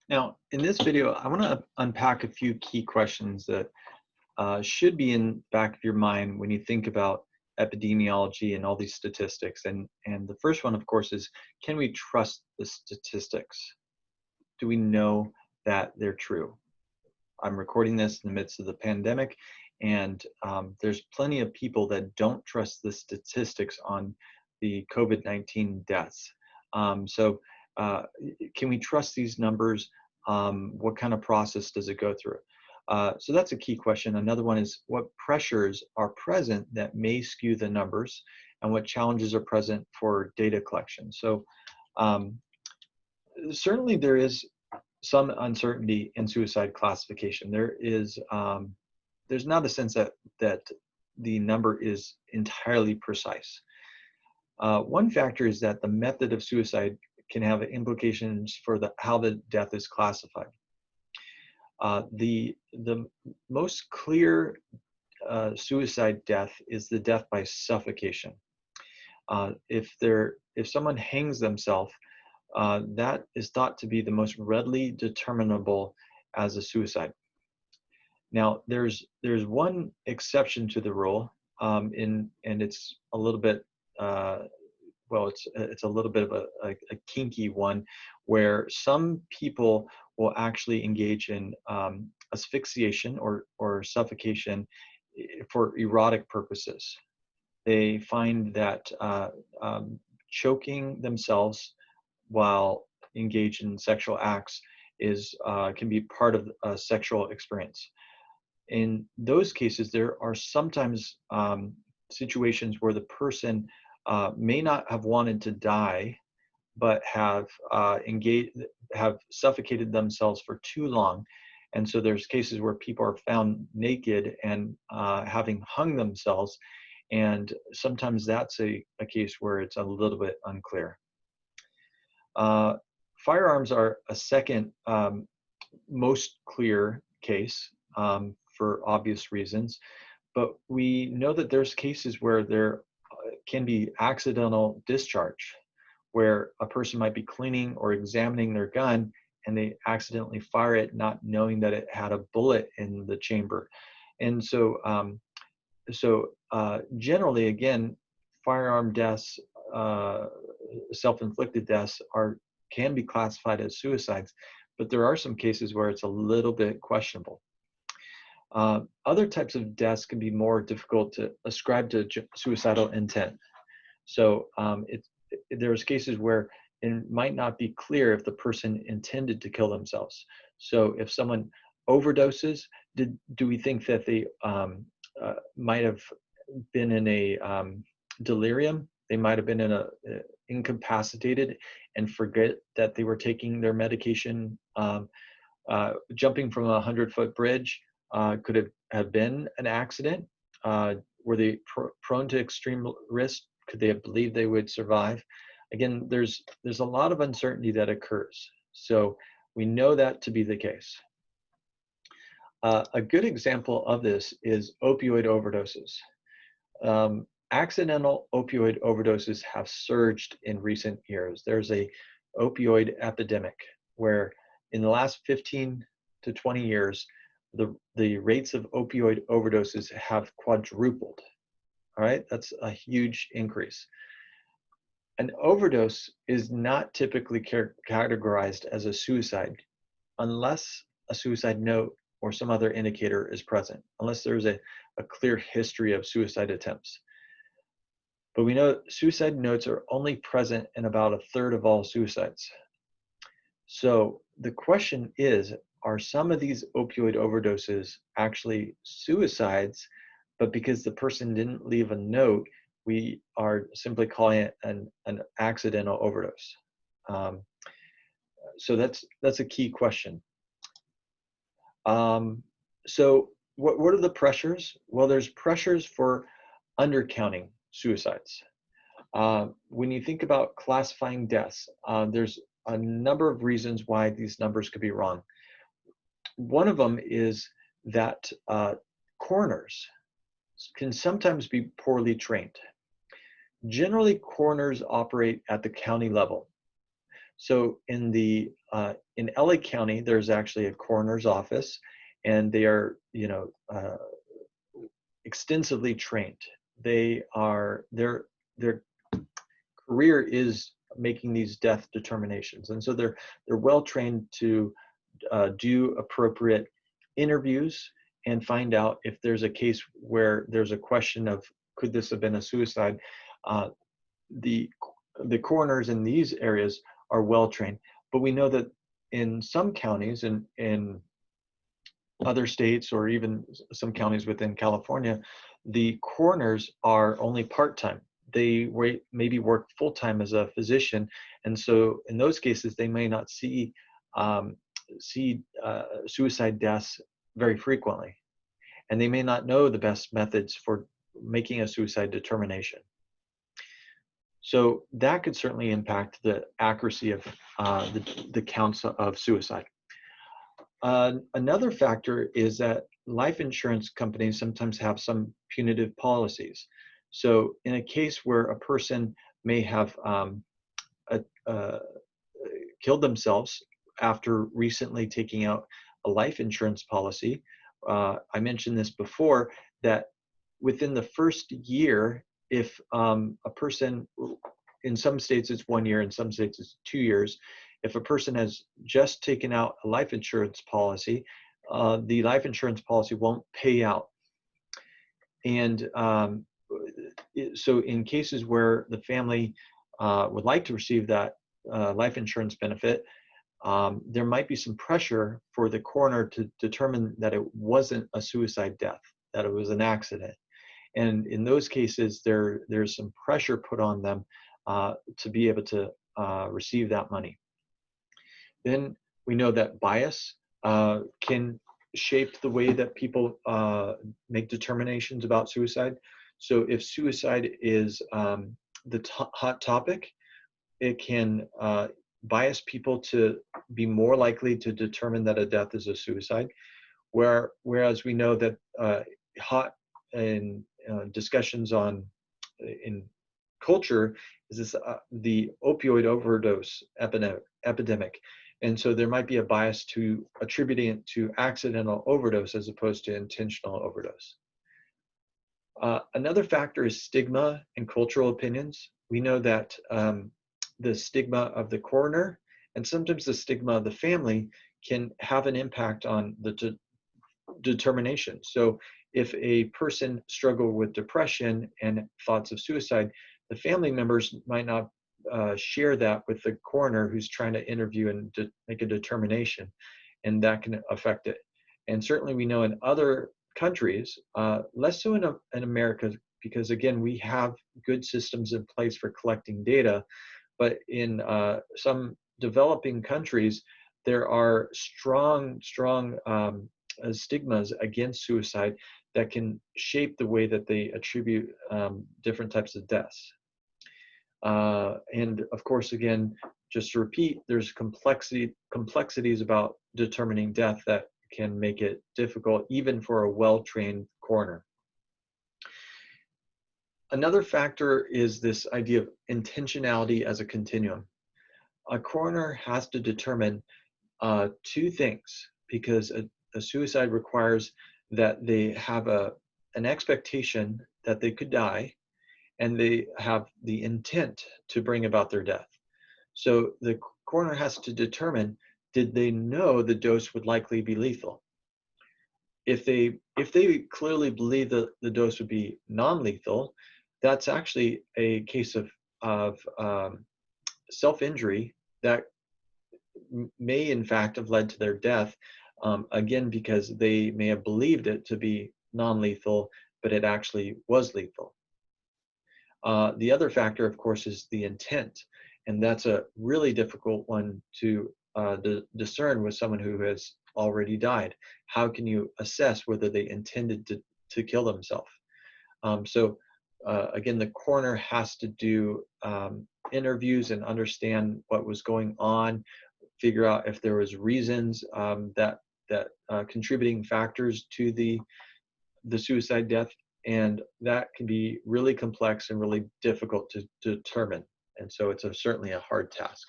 Now, in this video, I want to unpack a few key questions that should be in the back of your mind when you think about epidemiology and all these statistics. And the first one, of course, is can we trust the statistics? Do we know that they're true? I'm recording this in the midst of the pandemic, and there's plenty of people that don't trust the statistics on the COVID-19 deaths. So can we trust these numbers? What kind of process does it go through? So that's a key question. Another one is what pressures are present that may skew the numbers, and what challenges are present for data collection. So certainly there is some uncertainty in suicide classification. There's not a sense that the number is entirely precise. One factor is that the method of suicide can have implications for how the death is classified. The most clear suicide death is the death by suffocation. If someone hangs themselves, that is thought to be the most readily determinable as a suicide. Now, there's one exception to the rule, and it's a little bit it's a little bit of a kinky one, where some people will actually engage in asphyxiation or suffocation for erotic purposes. They find that choking themselves while engaged in sexual acts can be part of a sexual experience. In those cases, there are sometimes situations where the person may not have wanted to die, but have suffocated themselves for too long. And so there's cases where people are found naked and having hung themselves. And sometimes that's a case where it's a little bit unclear. Firearms are a second most clear case for obvious reasons, but we know that there's cases where there can be accidental discharge, where a person might be cleaning or examining their gun and they accidentally fire it, not knowing that it had a bullet in the chamber. And so, generally, again, firearm deaths, self-inflicted deaths can be classified as suicides, but there are some cases where it's a little bit questionable. Other types of deaths can be more difficult to ascribe to suicidal intent. So there's cases where it might not be clear if the person intended to kill themselves. So if someone overdoses, do we think that they might have been in a delirium? They might have been in incapacitated and forget that they were taking their medication. Jumping from a 100-foot bridge could have been an accident. Were they prone to extreme risk? Could they have believed they would survive? Again, there's a lot of uncertainty that occurs. So we know that to be the case. A good example of this is opioid overdoses. Accidental opioid overdoses have surged in recent years. There's a opioid epidemic where in the last 15 to 20 years, the rates of opioid overdoses have quadrupled. All right, that's a huge increase. An overdose is not typically categorized as a suicide unless a suicide note or some other indicator is present, unless there's a clear history of suicide attempts. But we know suicide notes are only present in about a third of all suicides. So the question is, are some of these opioid overdoses actually suicides, but because the person didn't leave a note, we are simply calling it an accidental overdose? So that's a key question. So what are the pressures? Well, there's pressures for undercounting suicides. When you think about classifying deaths, there's a number of reasons why these numbers could be wrong. One of them is that coroners can sometimes be poorly trained. Generally, coroners operate at the county level, So in LA County, there's actually a coroner's office, and they are, extensively trained. Their career is making these death determinations, and so they're well trained to do appropriate interviews and find out if there's a case where there's a question of could this have been a suicide. Uh, the the coroners in these areas are well trained, but we know that in some counties and in other states or even some counties within California, the coroners are only part-time. They maybe work full-time as a physician, and so in those cases, they may not um, see suicide deaths very frequently, and they may not know the best methods for making a suicide determination. So that could certainly impact the accuracy of the counts of suicide. Another factor is that life insurance companies sometimes have some punitive policies. So in a case where a person may have a, killed themselves after recently taking out a life insurance policy, I mentioned this before, that within the first year, if a person, in some states it's 1 year, in some states it's 2 years, if a person has just taken out a life insurance policy, the life insurance policy won't pay out. And so in cases where the family would like to receive that life insurance benefit, there might be some pressure for the coroner to determine that it wasn't a suicide death, that it was an accident. And in those cases, there's some pressure put on them to be able to receive that money. Then we know that bias can shape the way that people make determinations about suicide. So if suicide is the hot topic, it can bias people to be more likely to determine that a death is a suicide. Whereas we know that hot in discussions in culture is this the opioid overdose epidemic. And so there might be a bias to attributing it to accidental overdose as opposed to intentional overdose. Another factor is stigma and cultural opinions. We know that the stigma of the coroner and sometimes the stigma of the family can have an impact on the determination. So if a person struggled with depression and thoughts of suicide, the family members might not share that with the coroner who's trying to interview and make a determination, and that can affect it. And certainly we know in other countries, less so in America, because again, we have good systems in place for collecting data, but in some developing countries, there are strong stigmas against suicide that can shape the way that they attribute different types of deaths. And of course, again, just to repeat, there's complexities about determining death that can make it difficult even for a well-trained coroner. Another factor is this idea of intentionality as a continuum. A coroner has to determine two things, because a suicide requires that they have an expectation that they could die, and they have the intent to bring about their death. So the coroner has to determine, did they know the dose would likely be lethal? If they clearly believe that the dose would be non-lethal, that's actually a case of self-injury that may in fact have led to their death, again, because they may have believed it to be non-lethal, but it actually was lethal. The other factor, of course, is the intent, and that's a really difficult one to discern with someone who has already died. How can you assess whether they intended to kill themselves? So again, the coroner has to do interviews and understand what was going on, figure out if there was reasons that contributing factors to the suicide death, and that can be really complex and really difficult to determine. And so it's certainly a hard task.